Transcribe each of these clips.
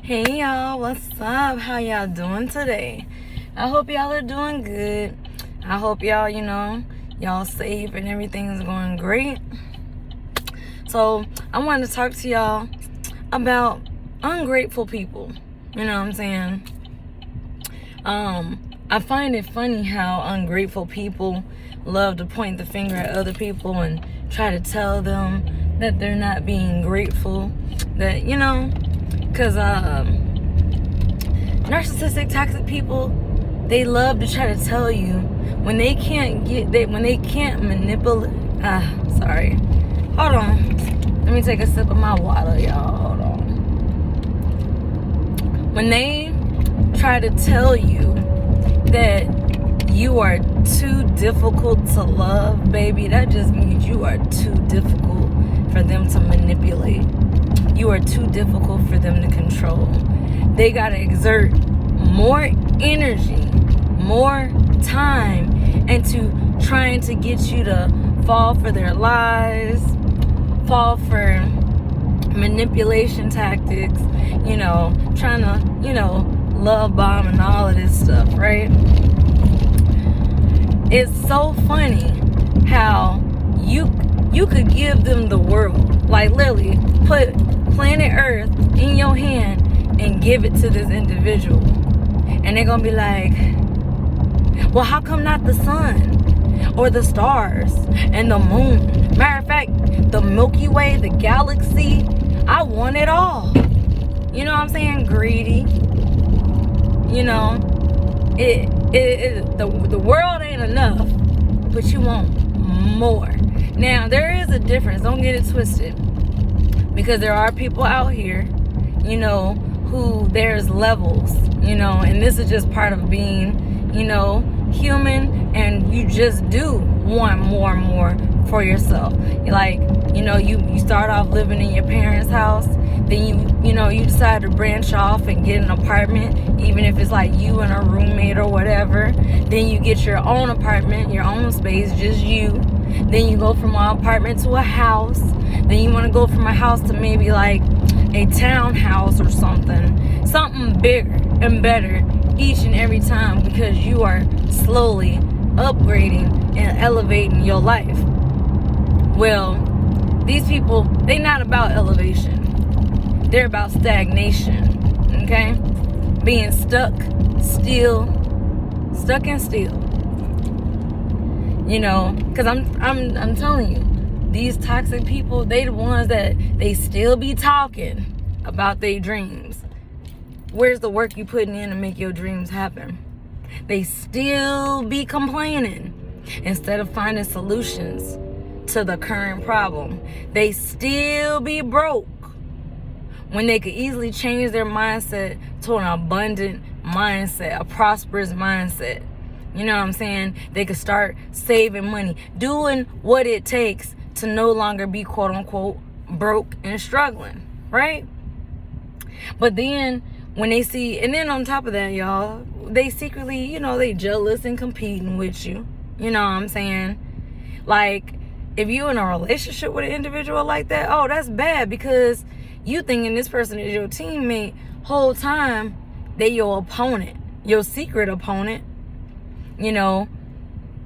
Hey y'all, what's up? How y'all doing today? I hope y'all are doing good. I hope y'all, y'all safe and everything's going great. So I wanted to talk to y'all about ungrateful people. You know what I'm saying? I find it funny how ungrateful people love to point the finger at other people and try to tell them that they're not being grateful. That, because narcissistic, toxic people, they love to try to tell you when they can't manipulate. Sorry. Hold on. Let me take a sip of my water, y'all. Hold on. When they try to tell you that you are too difficult to love, baby, that just means you are too difficult for them to manipulate. You are too difficult for them to control. They gotta exert more energy, more time into trying to get you to fall for their lies, fall for manipulation tactics, trying to, love bomb and all of this stuff, right? It's so funny how you could give them the world, like literally put planet Earth in your hand and give it to this individual, and they're gonna be like, well, how come not the sun or the stars and the moon? Matter of fact, the Milky Way, the galaxy, I want it all. You know what I'm saying? Greedy. The world ain't enough, but you want more. Now, there is a difference. Don't get it twisted. Because there are people out here, who there's levels, and this is just part of being, human, and you just do want more and more for yourself. Like, you start off living in your parents' house, then you decide to branch off and get an apartment, even if it's like you and a roommate or whatever. Then you get your own apartment, your own space, just you. Then you go from an apartment to a house. Then you want to go from a house to maybe like a townhouse or something bigger and better each and every time, because you are slowly upgrading and elevating your life. Well, these people, they're not about elevation. They're about stagnation, okay? Being stuck and still. Because I'm telling you, these toxic people, they the ones that they still be talking about their dreams. Where's the work you putting in to make your dreams happen? They still be complaining instead of finding solutions to the current problem. They still be broke when they could easily change their mindset to an abundant mindset, a prosperous mindset. You know what I'm saying? They could start saving money, doing what it takes to no longer be quote unquote broke and struggling, right? But then when they see, and then on top of that, y'all, they secretly, they jealous and competing with you. You know what I'm saying? Like, if you're in a relationship with an individual like that, oh, that's bad, because you thinking this person is your teammate whole time, they your opponent, your secret opponent.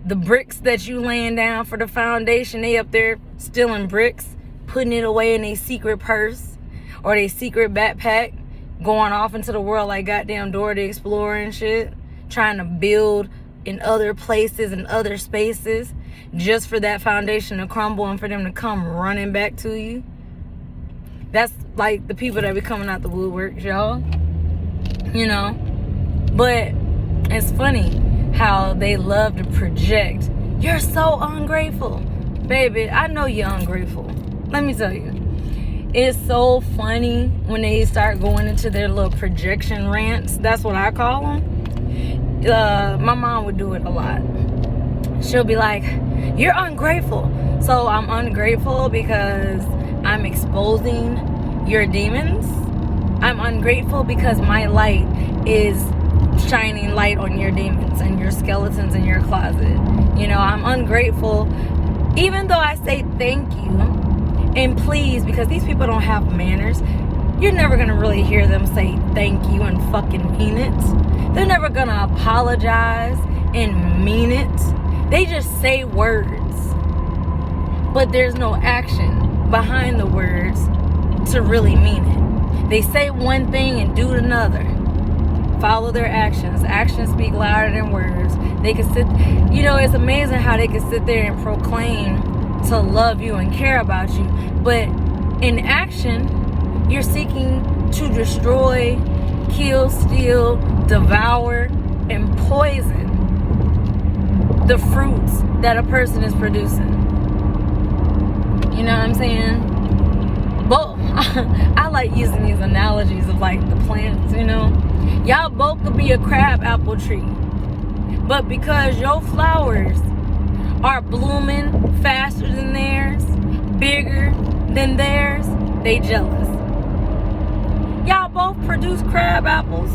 The bricks that you laying down for the foundation, they up there stealing bricks, putting it away in a secret purse or their secret backpack, going off into the world like goddamn Dora the Explorer and shit, trying to build in other places and other spaces just for that foundation to crumble and for them to come running back to you. That's like the people that be coming out the woodworks, y'all. But it's funny how they love to project, you're so ungrateful. Baby, I know you're ungrateful. Let me tell you. It's so funny when they start going into their little projection rants. That's what I call them. My mom would do it a lot. She'll be like, you're ungrateful. So I'm ungrateful because I'm exposing your demons. I'm ungrateful because my light is shining light on your demons and your skeletons in your closet. I'm ungrateful, even though I say thank you and please, because these people don't have manners. you're never gonna really hear them say thank you and fucking mean it. They're never gonna apologize and mean it. They just say words, but there's no action behind the words to really mean it. They say one thing and do another. Follow their actions. Actions speak louder than words. They can sit, it's amazing how they can sit there and proclaim to love you and care about you, but in action, you're seeking to destroy, kill, steal, devour, and poison the fruits that a person is producing. You know what I'm saying? Both. I like using these analogies of like the plants, Y'all both could be a crab apple tree. But because your flowers are blooming faster than theirs, bigger than theirs, they jealous. Y'all both produce crab apples.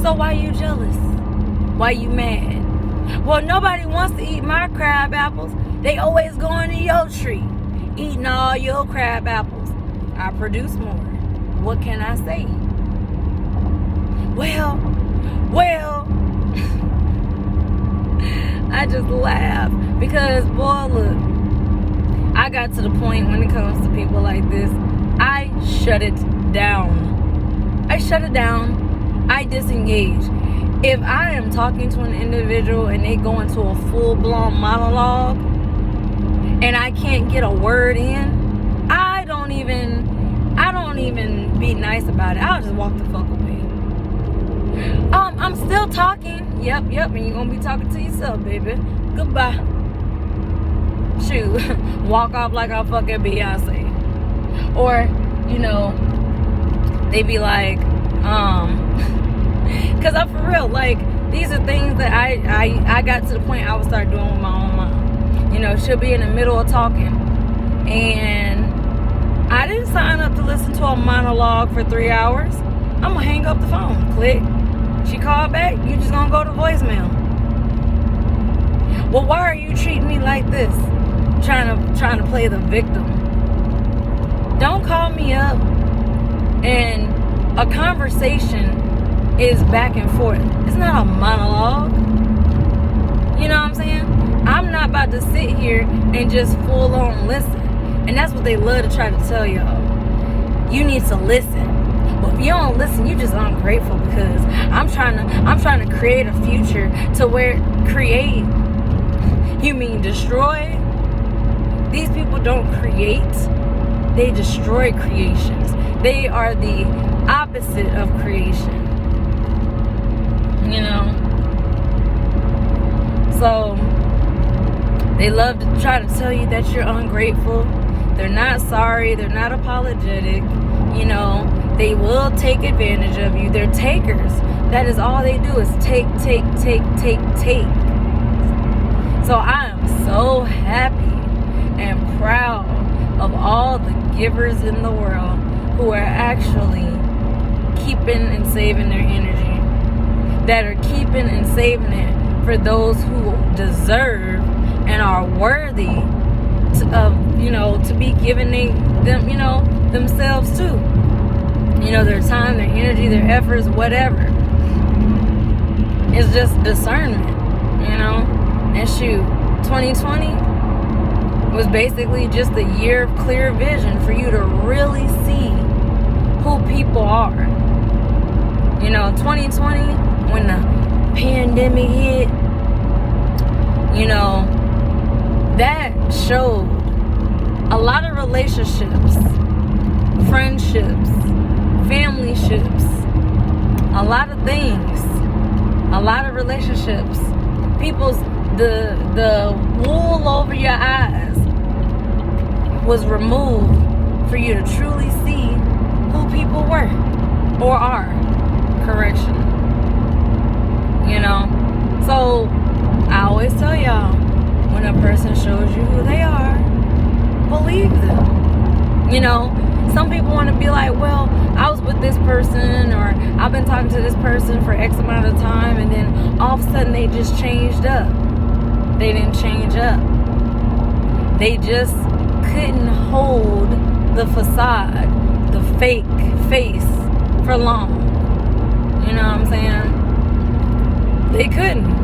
So why you jealous? Why you mad? Well, nobody wants to eat my crab apples. They always going to your tree, eating all your crab apples. I produce more. What can I say? Well, I just laugh because, boy, look, I got to the point when it comes to people like this, I shut it down. I disengage. If I am talking to an individual and they go into a full-blown monologue and I can't get a word in, I don't even be nice about it. I'll just walk the fuck away. I'm still talking. Yep, and you're gonna be talking to yourself, baby. Goodbye. Shoot. Walk off like I'm fucking Beyonce. Or, they be like, cause I'm for real, like, these are things that I got to the point I would start doing with my own mom. She'll be in the middle of talking, and I didn't sign up to listen to a monologue for 3 hours. I'm gonna hang up the phone. Click. She called back, you just gonna go to voicemail. Well, why are you treating me like this? Trying to play the victim. Don't call me up and a conversation is back and forth. It's not a monologue. You know what I'm saying? I'm not about to sit here and just full on listen. And that's what they love to try to tell y'all. You need to listen. Well, if you don't listen, you just ungrateful because I'm trying to create a future to where create. You mean destroy? These people don't create. They destroy creations. They are the opposite of creation. So they love to try to tell you that you're ungrateful. They're not sorry. They're not apologetic. They will take advantage of you. They're takers. That is all they do is take. So I am so happy and proud of all the givers in the world who are actually keeping and saving their energy, that are keeping and saving it for those who deserve and are worthy to be given them themselves too. Their time, their energy, their efforts, whatever. It's just discernment, And shoot, 2020 was basically just a year of clear vision for you to really see who people are. 2020, when the pandemic hit, that showed a lot of relationships, friendships, family ships, a lot of things, a lot of relationships. The wool over your eyes was removed for you to truly see who people were or are. Correction. So I always tell y'all, when a person shows you who they are, believe them. Some people want to be like, well, I was with this person, or I've been talking to this person for X amount of time, and then all of a sudden they just changed up. They didn't change up. They just couldn't hold the facade, the fake face for long. You know what I'm saying? They couldn't.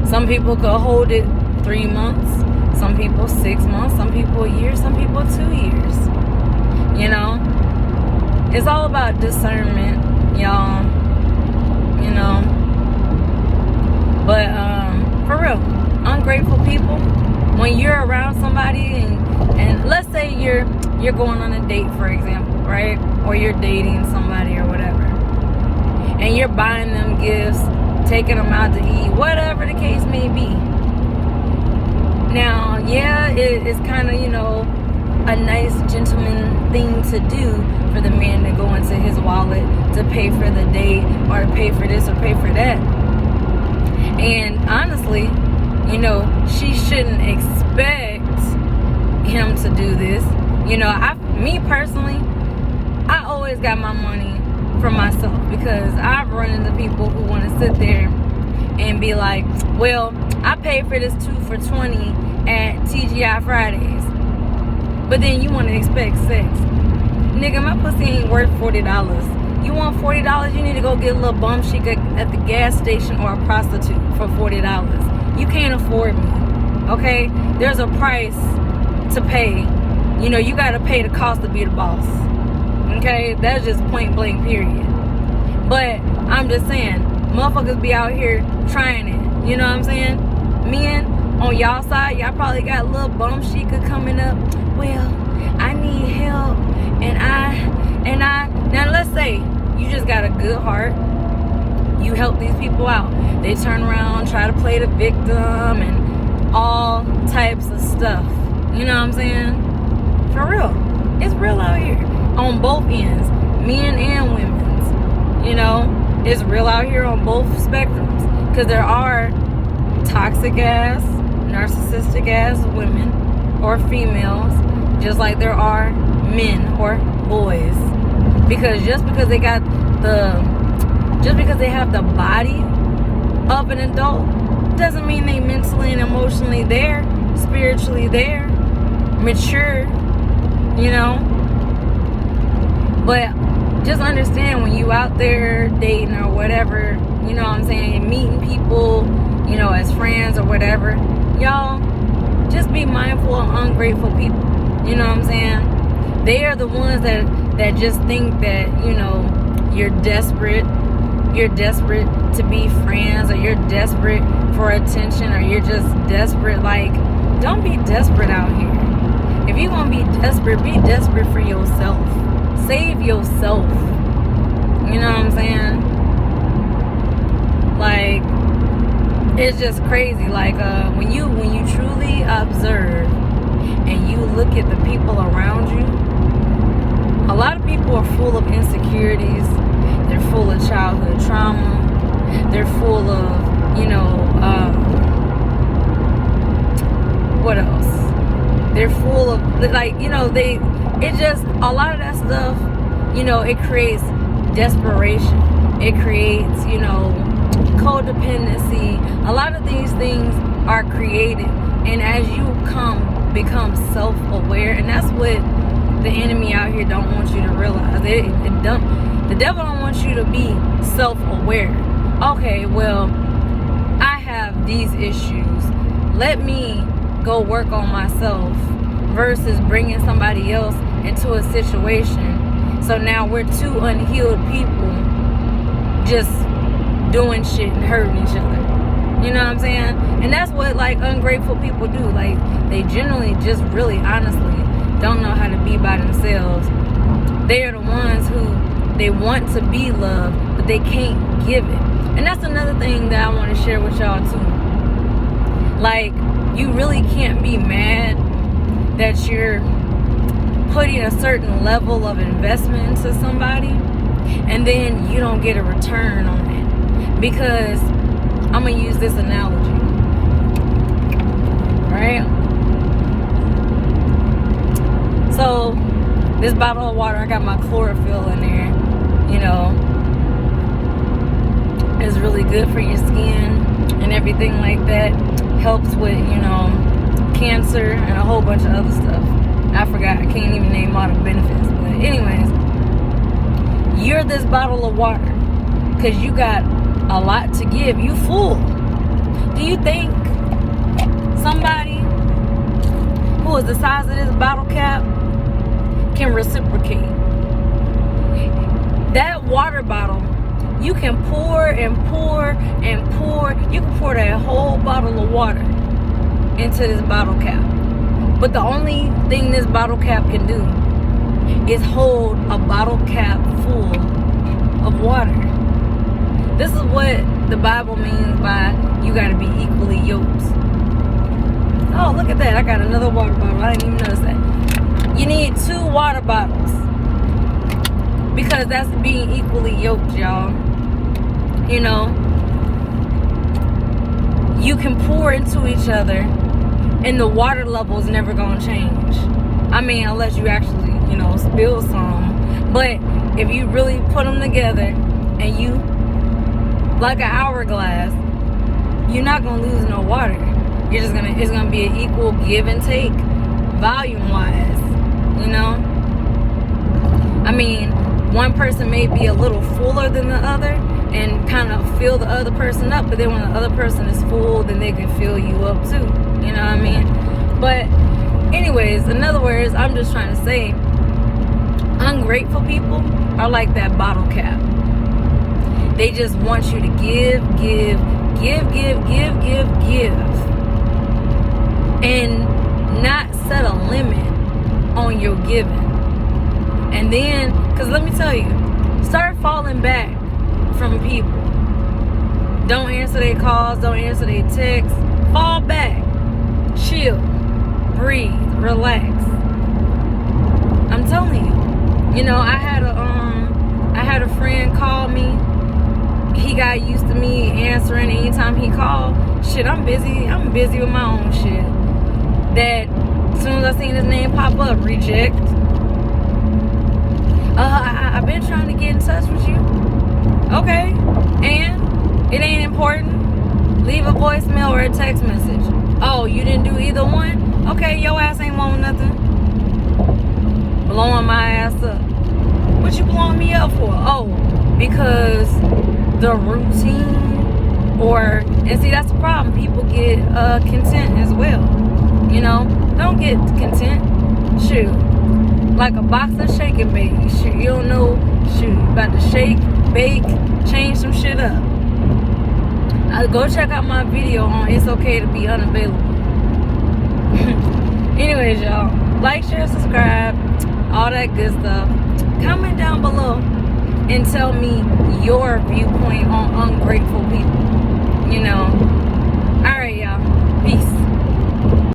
Some people could hold it 3 months, some people 6 months, some people a year, some people 2 years. You know? It's all about discernment, y'all. You know? But for real, ungrateful people, when you're around somebody and let's say you're going on a date, for example, right? Or you're dating somebody or whatever, and you're buying them gifts, taking them out to eat, whatever the case may be. Now, yeah, it's kind of, you know, a nice gentleman thing to do for the man to go into his wallet to pay for the date or to pay for this or pay for that. And honestly, you know, she shouldn't expect him to do this. You know, me personally, I always got my money for myself, because I've run into people who want to sit there and be like, well, I paid for this 2 for $20 at TGI Fridays, but then you want to expect sex. Nigga, my pussy ain't worth $40. You want $40, you need to go get a little bum chic at the gas station or a prostitute for $40. You can't afford me, okay? There's a price to pay. You know, you got to pay the cost to be the boss. Okay, that's just point blank, period. But I'm just saying, motherfuckers be out here trying it. You know what I'm saying? Men, on y'all side, y'all probably got a little bum shika coming up. Well, I need help, and I. Now let's say you just got a good heart. You help these people out. They turn around, try to play the victim, and all types of stuff. You know what I'm saying? For real, it's real out here. On both ends, men and women's. You know, it's real out here on both spectrums, because there are toxic ass, narcissistic ass women or females, just like there are men or boys. Because just because they have the body of an adult doesn't mean they mentally and emotionally there, spiritually there, mature, you know. But just understand, when you out there dating or whatever, you know what I'm saying, meeting people, you know, as friends or whatever, y'all, just be mindful of ungrateful people. You know what I'm saying? They are the ones that just think that, you know, you're desperate to be friends, or you're desperate for attention, or you're just desperate. Like, don't be desperate out here. If you're gonna be desperate for yourself. Save yourself. You know what I'm saying? Like, it's just crazy. Like, when you truly observe and you look at the people around you, a lot of people are full of insecurities. They're full of childhood trauma. They're full of, you know, what else? They're full of, like, you know, it's just a lot of that stuff, you know, it creates desperation. It creates, you know, codependency. A lot of these things are created. And as you become self-aware, and that's what the enemy out here don't want you to realize. The devil don't want you to be self-aware. Okay, well, I have these issues. Let me go work on myself, versus bringing somebody else into a situation. So now we're two unhealed people just doing shit and hurting each other. You know what I'm saying? And that's what, like, ungrateful people do. Like, they generally just really honestly don't know how to be by themselves. They are the ones who, they want to be loved, but they can't give it. And that's another thing that I want to share with y'all too. Like, you really can't be mad that you're putting a certain level of investment into somebody and then you don't get a return on it. Because I'm going to use this analogy, right? So this bottle of water, I got my chlorophyll in there, you know. It's really good for your skin and everything like that. Helps with, you know, cancer and a whole bunch of other stuff. I forgot, I can't even name all the benefits, but Anyways, you're this bottle of water because you got a lot to give. You full. Do you think somebody who is the size of this bottle cap can reciprocate? That water bottle, you can pour and pour and pour. You can pour that whole bottle of water into this bottle cap. But the only thing this bottle cap can do is hold a bottle cap full of water. This is what the Bible means by you got to be equally yoked. Oh, look at that. I got another water bottle. I didn't even notice that. You need 2 water bottles because that's being equally yoked, y'all. You know, you can pour into each other and the water level is never going to change. I mean, unless you actually, you know, spill some. But if you really put them together and you, like an hourglass, you're not going to lose no water. You're just going to, it's going to be an equal give and take, volume-wise, you know? I mean, one person may be a little fuller than the other and kind of fill the other person up, but then when the other person is full, then they can fill you up too. You know what I mean? But anyways, in other words, I'm just trying to say, ungrateful people are like that bottle cap. They just want you to give, and not set a limit on your giving. And then, because let me tell you, start falling back from people. Don't answer their calls, don't answer their texts. Fall back. Chill. Breathe. Relax. I'm telling you. You know, I had a friend call me. He got used to me answering anytime he called. Shit, I'm busy with my own shit. That as soon as I seen his name pop up, reject. I've been trying to get in touch with you. Okay. And it ain't important. Leave a voicemail or a text message. Oh, you didn't do either one? Okay, your ass ain't want nothing. Blowing my ass up. What you blowing me up for? Oh, because the routine, and see, that's the problem. People get content as well. You know, don't get content. Shoot, like a box of shake and bake. Shoot, you don't know. Shoot, about to shake, bake, change some shit up. Go check out my video on It's Okay to Be Unavailable. Anyways, y'all, like, share, subscribe, all that good stuff. Comment down below and tell me your viewpoint on ungrateful people.